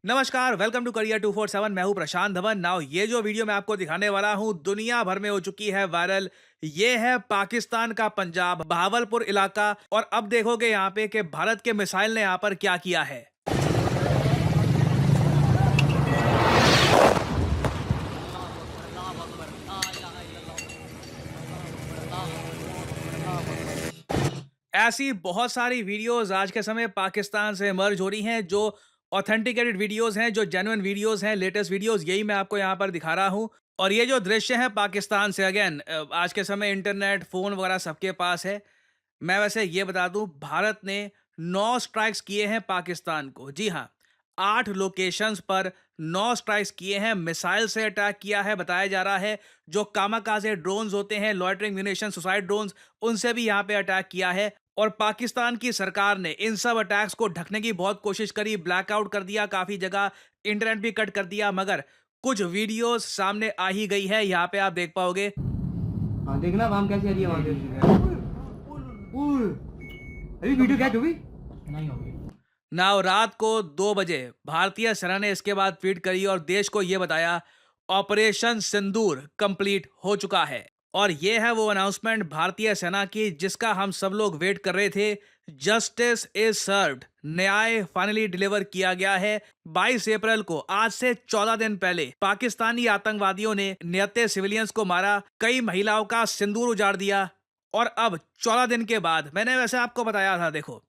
नमस्कार, welcome to career 247। मैं हूं प्रशांत धवन। नाउ ये जो वीडियो मैं आपको दिखाने वाला हूं दुनिया भर में हो चुकी है वायरल। ये है पाकिस्तान का पंजाब बहावलपुर इलाका। और अब देखोगे यहाँ पे कि भारत के मिसाइल ने यहाँ पर क्या किया है। ऐसी बहुत सारी वीडियोस आज के समय पाकिस्तान से इमर्ज हो रही हैं जो ऑथेंटिकेटेड वीडियोस हैं, जो जेन्युइन वीडियोस हैं, लेटेस्ट वीडियोस, यही मैं आपको यहाँ पर दिखा रहा हूँ। और ये जो दृश्य है पाकिस्तान से, अगेन आज के समय इंटरनेट, फोन वगैरह सबके पास है। मैं वैसे ये बता दूं, भारत ने 9 स्ट्राइक्स किए हैं पाकिस्तान को। जी हाँ, 8 लोकेशंस पर 9 स्ट्राइक्स किए हैं। मिसाइल से अटैक किया है बताया जा रहा है। जो कामाकाजे ड्रोन्स होते हैं, लॉयटरिंग म्यूनिशन, सुसाइड ड्रोन्स, उनसे भी यहाँ पे अटैक किया है। और पाकिस्तान की सरकार ने इन सब अटैक्स को ढकने की बहुत कोशिश करी, ब्लैकआउट कर दिया काफी जगह, इंटरनेट भी कट कर दिया, मगर कुछ वीडियोस सामने आ ही गई है। यहाँ पे आप देख पाओगे। हाँ देखना वहां कैसी आ रही है वहां से। अभी वीडियो कैच होगी नहीं होगी। नाउ रात को 2 बजे भारतीय सेना ने इसके बाद ट्वीट करी और देश को यह बताया, ऑपरेशन सिंदूर कंप्लीट हो चुका है। और यह है वो अनाउंसमेंट भारतीय सेना की जिसका हम सब लोग वेट कर रहे थे। जस्टिस इज सर्व्ड, न्याय फाइनली डिलीवर किया गया है। 22 अप्रैल को, आज से 14 दिन पहले, पाकिस्तानी आतंकवादियों ने निहत्थे सिविलियंस को मारा, कई महिलाओं का सिंदूर उजाड़ दिया। और अब 14 दिन के बाद, मैंने वैसे आपको बताया था, देखो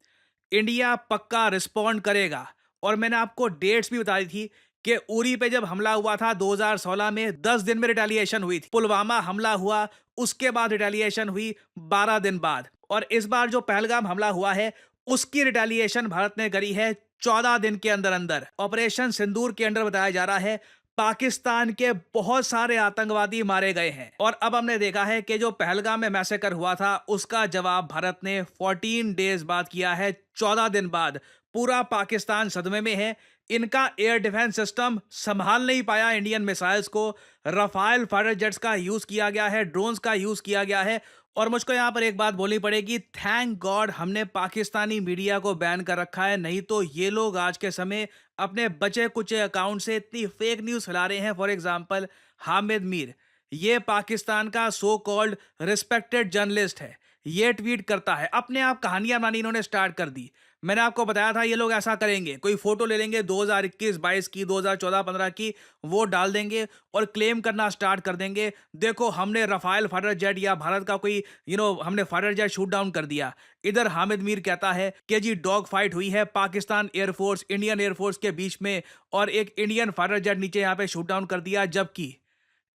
इंडिया पक्का रिस्पॉन्ड करेगा। और मैंने आपको डेट्स भी बता दी थी कि उरी पे जब हमला हुआ था 2016 में, 10 दिन में रिटेलिएशन हुई थी। पुलवामा हमला हुआ, उसके बाद रिटेलिएशन हुई 12 दिन बाद। और इस बार जो पहलगाम हमला हुआ है, उसकी रिटेलिएशन भारत ने करी है 14 दिन के अंदर अंदर। ऑपरेशन सिंदूर के अंदर बताया जा रहा है पाकिस्तान के बहुत सारे आतंकवादी मारे गए हैं। और अब हमने देखा है कि जो पहलगाम में मैसेकर हुआ था, उसका जवाब भारत ने 14 डेज बाद किया है, 14 दिन बाद। पूरा पाकिस्तान सदमे में है। इनका एयर डिफेंस सिस्टम संभाल नहीं पाया इंडियन मिसाइल्स को। रफाल फाइटर जेट्स का यूज किया गया है, ड्रोन्स का यूज किया गया है। और मुझको यहां पर एक बात बोलनी पड़ेगी, थैंक गॉड हमने पाकिस्तानी मीडिया को बैन कर रखा है। नहीं तो ये लोग आज के समय अपने बचे कुचे अकाउंट से इतनी फेक न्यूज फैला रहे हैं। फॉर एग्जांपल, हामिद मीर, ये पाकिस्तान का सो कॉल्ड रिस्पेक्टेड जर्नलिस्ट है। ये ट्वीट करता है, अपने आप कहानियां बनानी इन्होंने स्टार्ट कर दी। मैंने आपको बताया था ये लोग ऐसा करेंगे, कोई फोटो ले लेंगे 2021-22 की, 2014-15 की, वो डाल देंगे और क्लेम करना स्टार्ट कर देंगे, देखो हमने रफाल फाइटर जेट या भारत का कोई हमने फाइटर जेट शूट डाउन कर दिया। इधर हामिद मीर कहता है कि जी डॉग फाइट हुई है पाकिस्तान एयरफोर्स इंडियन एयरफोर्स के बीच में और एक इंडियन फाइटर जेट नीचे यहाँ पे शूट डाउन कर दिया। जबकि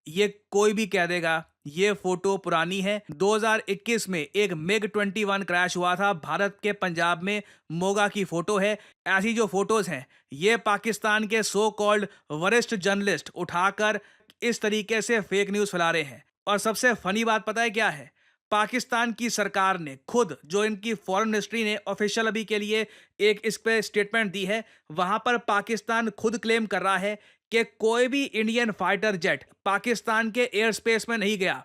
ये कोई भी कह देगा ये फोटो पुरानी है। 2021 में एक मिग 21 क्रैश हुआ था भारत के पंजाब में, मोगा की फोटो है। ऐसी जो फोटोज हैं, ये पाकिस्तान के सो कॉल्ड वरिष्ठ जर्नलिस्ट उठाकर इस तरीके से फेक न्यूज फैला रहे हैं। और सबसे फनी बात पता है क्या है? पाकिस्तान की सरकार ने खुद, जो इनकी फॉरेन मिनिस्ट्री ने ऑफिशियल अभी के लिए एक इस पे स्टेटमेंट दी है, वहां पर पाकिस्तान खुद क्लेम कर रहा है कि कोई भी इंडियन फाइटर जेट पाकिस्तान के एयर स्पेस में नहीं गया।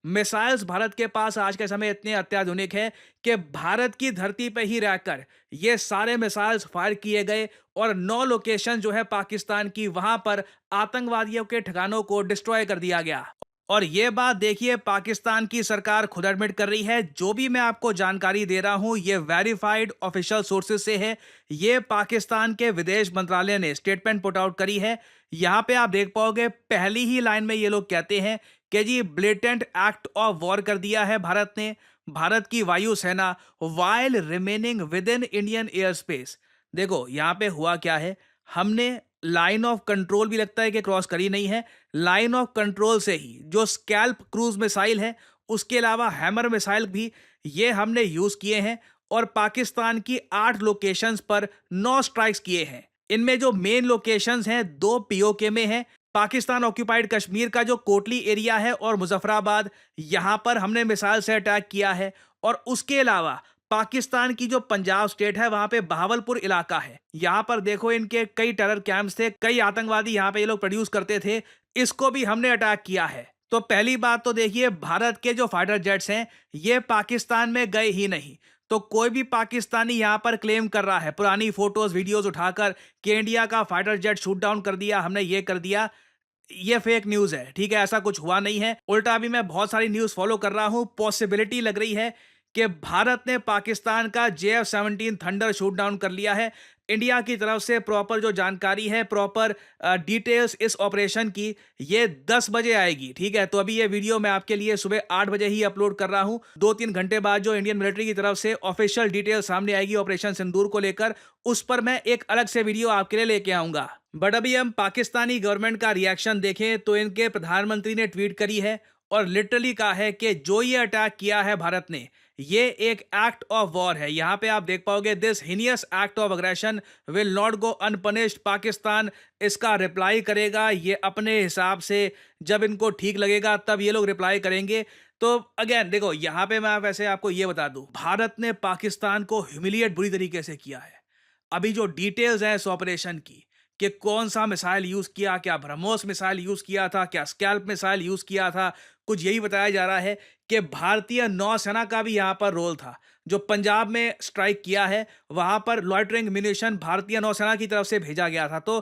मिसाइल्स भारत के पास आज के समय इतने अत्याधुनिक है कि भारत की धरती पर ही रहकर ये सारे मिसाइल्स फायर किए गए। और 9 लोकेशन जो है पाकिस्तान की, वहां पर आतंकवादियों के ठिकानों को डिस्ट्रॉय कर दिया गया। और ये बात देखिए, पाकिस्तान की सरकार खुद एडमिट कर रही है। जो भी मैं आपको जानकारी दे रहा हूं, ये वेरीफाइड ऑफिशियल सोर्सेज से है। ये पाकिस्तान के विदेश मंत्रालय ने स्टेटमेंट पुट आउट करी है। यहां पे आप देख पाओगे, पहली ही लाइन में ये लोग कहते हैं कि जी ब्लेटेंट एक्ट ऑफ वॉर कर दिया है भारत ने। भारत की वायुसेना while remaining with in Indian air space. देखो यहां पे हुआ क्या है, हमने लाइन ऑफ कंट्रोल भी लगता है कि क्रॉस करी नहीं है। लाइन ऑफ कंट्रोल से ही जो स्कैल्प क्रूज मिसाइल है, उसके अलावा हैमर मिसाइल भी ये हमने यूज किए हैं। और पाकिस्तान की 8 लोकेशंस पर 9 स्ट्राइक्स किए हैं। इनमें जो मेन लोकेशंस हैं, 2 पीओके में हैं। पाकिस्तान ऑक्यूपाइड कश्मीर का जो कोटली एरिया है और मुजफ्फराबाद, यहां पर हमने मिसाइल से अटैक किया है। और उसके अलावा पाकिस्तान की जो पंजाब स्टेट है, वहां पे बहावलपुर इलाका है, यहां पर देखो इनके कई टेरर कैंप्स थे, कई आतंकवादी यहां पे ये लोग प्रोड्यूस करते थे, इसको भी हमने अटैक किया है। तो पहली बात तो देखिए, भारत के जो फाइटर जेट्स हैं ये पाकिस्तान में गए ही नहीं। तो कोई भी पाकिस्तानी यहाँ पर क्लेम कर रहा है पुरानी फोटोज वीडियोस उठाकर कि इंडिया का फाइटर जेट शूट डाउन कर दिया, हमने ये कर दिया, ये फेक न्यूज है। ठीक है, ऐसा कुछ हुआ नहीं है। उल्टा अभी मैं बहुत सारी न्यूज फॉलो कर रहा हूं, पॉसिबिलिटी लग रही है कि भारत ने पाकिस्तान का JF-17 थंडर शूट डाउन कर लिया है। इंडिया की तरफ से प्रॉपर जो जानकारी है, प्रॉपर डिटेल्स इस ऑपरेशन की, ये 10 बजे आएगी। ठीक है, तो अभी ये वीडियो मैं आपके लिए सुबह 8 बजे ही अपलोड कर रहा हूं। 2-3 घंटे बाद जो इंडियन मिलिट्री की तरफ से ऑफिशियल डिटेल सामने आएगी ऑपरेशन सिंदूर को लेकर, उस पर मैं एक अलग से वीडियो आपके लिए लेके आऊंगा। बट अभी हम पाकिस्तानी गवर्नमेंट का रिएक्शन देखें तो इनके प्रधानमंत्री ने ट्वीट करी है और लिटरली कहा है कि जो ये अटैक किया है भारत ने, ये एक एक्ट ऑफ वॉर है। यहां पे आप देख पाओगे, this heinous act of aggression will not go unpunished. Pakistan इसका रिप्लाई करेगा, ये अपने हिसाब से, जब इनको ठीक लगेगा तब ये लोग रिप्लाई करेंगे। तो अगेन देखो, यहां पे मैं वैसे आपको ये बता दूं, भारत ने पाकिस्तान को ह्यूमिलिएट बुरी तरीके से किया है। अभी जो डिटेल्स हैं इस ऑपरेशन की, कि कौन सा मिसाइल यूज किया, क्या ब्रह्मोस मिसाइल यूज किया था, क्या स्कैल्प मिसाइल यूज किया था, कुछ यही बताया जा रहा है कि भारतीय नौसेना का भी यहां पर रोल था। जो पंजाब में स्ट्राइक किया है, वहां पर लॉइटरिंग म्यूनिशन भारतीय नौसेना की तरफ से भेजा गया था। तो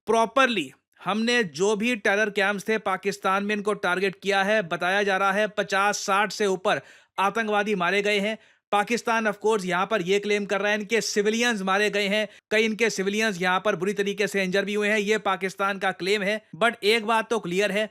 प्रॉपरली हमने जो भी टेरर कैंप्स थे पाकिस्तान में, इनको टारगेट किया है। बताया जा रहा है 50-60 से ऊपर आतंकवादी मारे गए हैं। पाकिस्तान ऑफ कोर्स यहां पर यह क्लेम कर रहा है इनके सिविलियंस मारे गए हैं, कई इनके सिविलियंस यहां पर बुरी तरीके से इंजर भी हुए हैं, यह पाकिस्तान का क्लेम है। बट एक बात तो क्लियर है,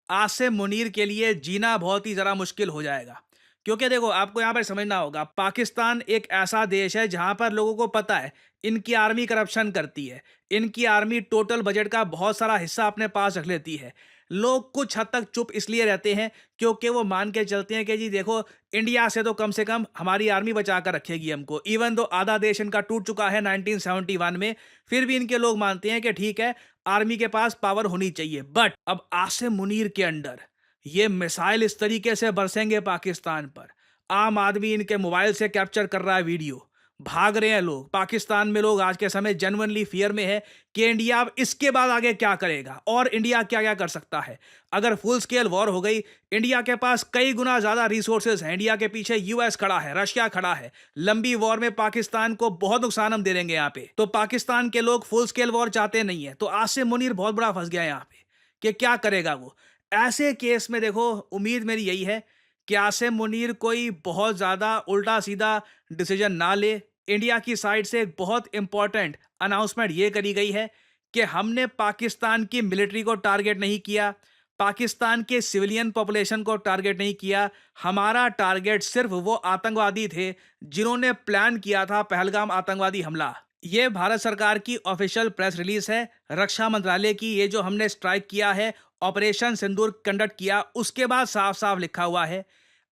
आसिम मुनीर के लिए जीना बहुत ही जरा मुश्किल हो जाएगा। क्योंकि देखो, आपको यहां पर समझना होगा, पाकिस्तान एक ऐसा देश है जहां पर लोगों को पता है इनकी आर्मी करप्शन करती है। इनकी आर्मी टोटल बजट का बहुत सारा हिस्सा अपने पास रख लेती है। लोग कुछ हद तक चुप इसलिए रहते हैं क्योंकि वो मान के चलते हैं कि जी देखो, इंडिया से तो कम से कम हमारी आर्मी बचा कर रखेगी हमको। इवन दो आधा देश इनका टूट चुका है 1971 में, फिर भी इनके लोग मानते हैं कि ठीक है, आर्मी के पास पावर होनी चाहिए। बट अब आसिम मुनीर के अंडर ये मिसाइल इस तरीके से बरसेंगे पाकिस्तान पर, आम आदमी इनके मोबाइल से कैप्चर कर रहा है वीडियो, भाग रहे हैं लोग। पाकिस्तान में लोग आज के समय जेन्युइनली फियर में है कि इंडिया अब इसके बाद आगे क्या करेगा और इंडिया क्या क्या कर सकता है। अगर फुल स्केल वॉर हो गई, इंडिया के पास कई गुना ज्यादा रिसोर्सेज हैं। इंडिया के पीछे यूएस खड़ा है, रशिया खड़ा है। लंबी वॉर में पाकिस्तान को बहुत नुकसान हम दे देंगे यहाँ पे। तो पाकिस्तान के लोग फुल स्केल वॉर चाहते नहीं है। तो आसिम मुनीर बहुत बड़ा फंस गया यहाँ पे कि क्या करेगा वो। ऐसे केस में देखो, उम्मीद मेरी यही है कि आसिम मुनीर कोई बहुत ज्यादा उल्टा सीधा डिसीजन ना ले। इंडिया की साइड से एक बहुत इंपॉर्टेंट अनाउंसमेंट ये करी गई है कि हमने पाकिस्तान की मिलिट्री को टारगेट नहीं किया, पाकिस्तान के सिविलियन पॉपुलेशन को टारगेट नहीं किया। हमारा टारगेट सिर्फ वो आतंकवादी थे जिन्होंने प्लान किया था पहलगाम आतंकवादी हमला। ये भारत सरकार की ऑफिशियल प्रेस रिलीज है, रक्षा मंत्रालय की। ये जो हमने स्ट्राइक किया है, ऑपरेशन सिंदूर कंडक्ट किया, उसके बाद साफ साफ लिखा हुआ है,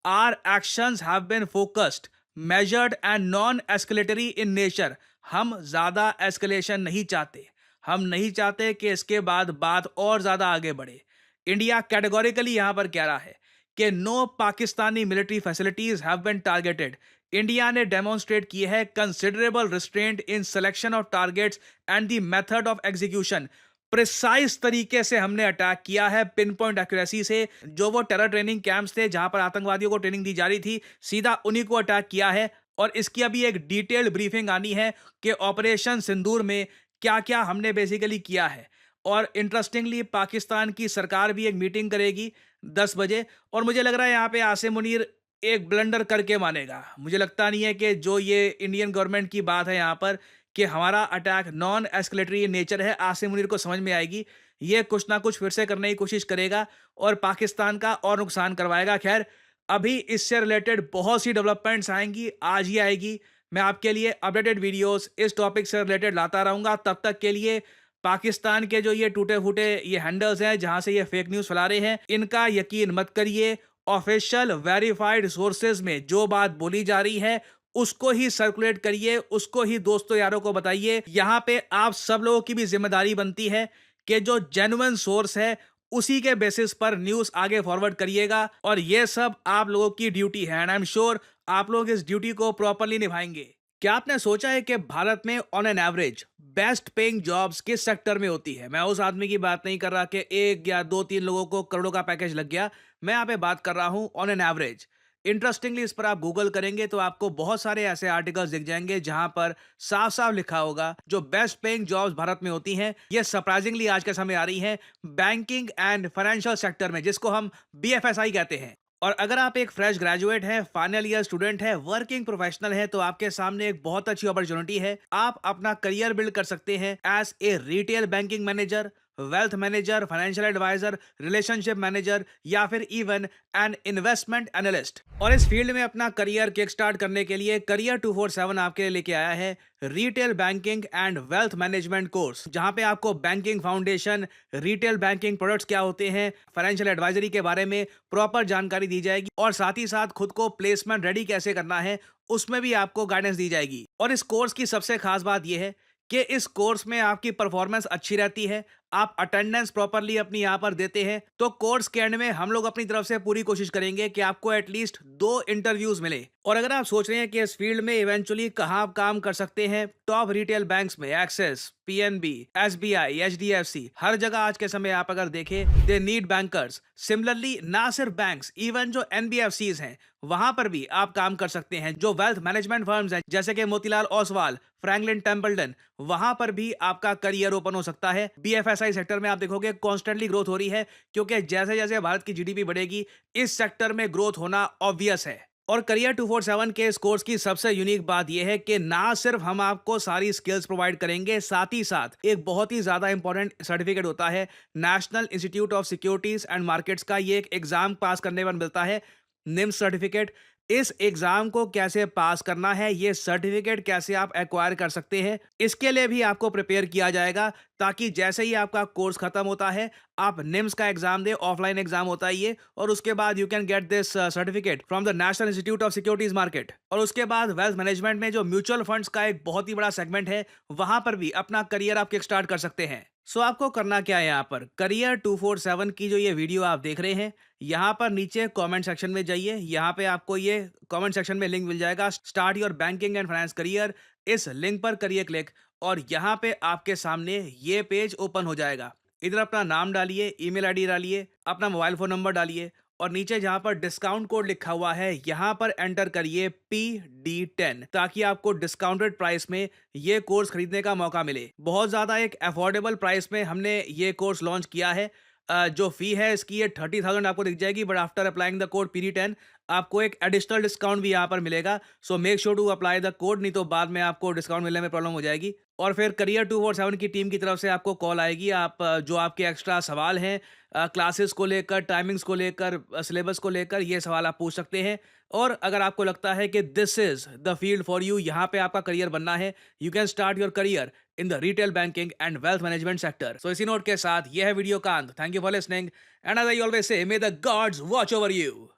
our actions have been focused, measured and non escalatory in nature. हम ज्यादा एस्केलेशन नहीं चाहते, हम नहीं चाहते कि इसके बाद बात और ज्यादा आगे बढ़े। इंडिया कैटेगोरिकली यहां पर कह रहा है कि no Pakistani military facilities have been targeted. India ने डेमोन्स्ट्रेट की है considerable restraint in selection of targets and the method of execution. Precise तरीके से हमने अटैक किया है, पिन पॉइंट एक्यूरेसी से। जो वो टेरर ट्रेनिंग कैंप्स थे जहां पर आतंकवादियों को ट्रेनिंग दी जा रही थी, सीधा उन्हीं को अटैक किया है। और इसकी अभी एक डिटेल्ड ब्रीफिंग आनी है कि ऑपरेशन सिंदूर में क्या क्या हमने बेसिकली किया है। और इंटरेस्टिंगली पाकिस्तान की सरकार भी एक मीटिंग करेगी 10 बजे। और मुझे लग रहा है यहाँ पे आसिम मुनीर एक ब्लंडर करके मानेगा। मुझे लगता नहीं है कि जो ये इंडियन गवर्नमेंट की बात है यहाँ पर कि हमारा अटैक नॉन एस्केलेटरी नेचर है, आसिम मुनीर को समझ में आएगी। ये कुछ ना कुछ फिर से करने की कोशिश करेगा और पाकिस्तान का और नुकसान करवाएगा। खैर, अभी इससे रिलेटेड बहुत सी डेवलपमेंट्स आएंगी, आज ही आएगी। मैं आपके लिए अपडेटेड वीडियोस इस टॉपिक से रिलेटेड लाता रहूंगा। तब तक के लिए पाकिस्तान के जो ये टूटे फूटे ये हैंडल्स हैं जहां से ये फेक न्यूज़ फैला रहे हैं, इनका यकीन मत करिए। ऑफिशियल वेरीफाइड सोर्सेज में जो बात बोली जा रही है उसको ही सर्कुलेट करिए, उसको ही दोस्तों यारों को बताइए। यहाँ पे आप सब लोगों की भी जिम्मेदारी बनती है कि जो जेन्युइन सोर्स है उसी के बेसिस पर न्यूज़ आगे फॉरवर्ड करिएगा। और ये सब आप लोगों की ड्यूटी है एंड आई एम श्योर आप लोग इस ड्यूटी को प्रॉपरली निभाएंगे। क्या आपने सोचा है कि भारत में on an average best paying jobs किस सेक्टर में होती है? मैं उस आदमी की बात नहीं कर रहा कि एक या दो तीन लोगों को करोड़ों का पैकेज लग गया। मैं यहाँ पे बात कर रहा हूँ ऑन एन एवरेज इंटरेस्टिंगली इस पर आप गूगल करेंगे तो आपको बहुत सारे ऐसे आर्टिकल्स दिख जाएंगे जहां पर साफ साफ लिखा होगा जो बेस्ट पेइंग जॉब्स भारत में होती हैं ये सरप्राइजिंगली आज के समय आ रही हैं बैंकिंग एंड फाइनेंशियल सेक्टर में, जिसको हम बीएफएसआई कहते हैं। और अगर आप एक फ्रेश ग्रेजुएट हैं, फाइनल ईयर स्टूडेंट हैं, वर्किंग प्रोफेशनल हैं, तो आपके सामने एक बहुत अच्छी अपॉर्चुनिटी है। आप अपना करियर बिल्ड कर सकते हैं as a retail banking manager, wealth manager, financial adviser, relationship manager या फिर इवन एन इन्वेस्टमेंट एनालिस्ट। और इस फील्ड में अपना करियर किक स्टार्ट करने के लिए करियर 247 आपके लिए लेके आया है retail banking and wealth management course, जहां पे आपको banking foundation, retail banking products क्या होते हैं, फाइनेंशियल एडवाइजरी के बारे में प्रॉपर जानकारी दी जाएगी और साथ ही साथ खुद को प्लेसमेंट रेडी कैसे करना है उसमें भी आपको गाइडेंस दी जाएगी। और इस कोर्स की सबसे खास बात यह है कि इस कोर्स में आपकी परफॉर्मेंस अच्छी रहती है, आप अटेंडेंस प्रॉपरली अपनी यहाँ पर देते हैं, तो कोर्स के एंड में हम लोग अपनी तरफ से पूरी कोशिश करेंगे कि आपको एटलीस्ट 2 इंटरव्यूज मिले। और अगर आप सोच रहे हैं कि इस फील्ड में इवेंचुअली कहाँ आप काम कर सकते हैं, टॉप रिटेल बैंक्स में एक्सिस, पीएनबी, एसबीआई, एचडीएफसी, हर जगह आज के समय आप अगर देखें दे नीड बैंकर्स। सिमिलरली ना सिर्फ बैंक्स, इवन जो एनबीएफसीज हैं वहां पर भी आप काम कर सकते हैं। जो वेल्थ मैनेजमेंट फर्म्स हैं जैसे कि मोतीलाल ओसवाल, फ्रैंकलिन टेम्पल्टन, वहां पर भी आपका करियर ओपन हो सकता है। बीएफएसआई सेक्टर में आप देखोगे कॉन्स्टेंटली ग्रोथ हो रही है, क्योंकि जैसे जैसे भारत की जीडीपी बढ़ेगी इस सेक्टर में ग्रोथ होना ऑब्वियस है। और करियर 247 के इस कोर्स की सबसे यूनिक बात यह है कि ना सिर्फ हम आपको सारी स्किल्स प्रोवाइड करेंगे, साथ ही साथ एक बहुत ही ज्यादा इंपॉर्टेंट सर्टिफिकेट होता है national institute of securities and markets का। ये एक एग्जाम पास करने पर मिलता है, निम्स सर्टिफिकेट। इस एग्जाम को कैसे पास करना है, ये सर्टिफिकेट कैसे आप एक्वायर कर सकते हैं, इसके लिए भी आपको प्रिपेयर किया जाएगा, ताकि जैसे ही आपका कोर्स खत्म होता है आप निम्स का एग्जाम दे, ऑफलाइन एग्जाम होता है ये, और उसके बाद you can get this certificate from the national institute of securities market. और उसके बाद वेल्थ मैनेजमेंट में जो म्यूचुअल फंड्स का एक बहुत ही बड़ा सेगमेंट है, वहां पर भी अपना करियर आप किक स्टार्ट कर सकते हैं। सो आपको करना क्या है, यहाँ पर करियर 247 की जो ये वीडियो आप देख रहे हैं, यहाँ पर नीचे कमेंट सेक्शन में जाइए। यहाँ पे आपको ये कमेंट सेक्शन में लिंक मिल जाएगा, start your banking and finance career. इस लिंक पर करिए क्लिक और यहाँ पे आपके सामने ये पेज ओपन हो जाएगा। इधर अपना नाम डालिए, ईमेल आईडी डालिए, अपना मोबाइल फोन नंबर डालिए और नीचे जहां पर डिस्काउंट कोड लिखा हुआ है यहां पर एंटर करिए PD10, ताकि आपको डिस्काउंटेड प्राइस में ये कोर्स खरीदने का मौका मिले। बहुत ज्यादा एक अफोर्डेबल प्राइस में हमने ये कोर्स लॉन्च किया है। जो फी है इसकी ये 30,000 आपको दिख जाएगी, but after applying the code PD10 आपको एक एडिशनल डिस्काउंट भी यहाँ पर मिलेगा। So make sure to apply the code, नहीं तो बाद में आपको डिस्काउंट मिलने में प्रॉब्लम हो जाएगी। और फिर करियर 247 की टीम की तरफ से आपको कॉल आएगी। आप जो आपके एक्स्ट्रा सवाल हैं क्लासेस को लेकर, टाइमिंग्स को लेकर, सिलेबस को लेकर, ये सवाल आप पूछ सकते हैं। और अगर आपको लगता है कि this is the field for you, यहाँ पे आपका करियर बनना है, you can start your career in the retail banking and wealth management sector. So इसी नोट के साथ यह है वीडियो का अंत। Thank you for listening and as I always say, may the gods watch over you.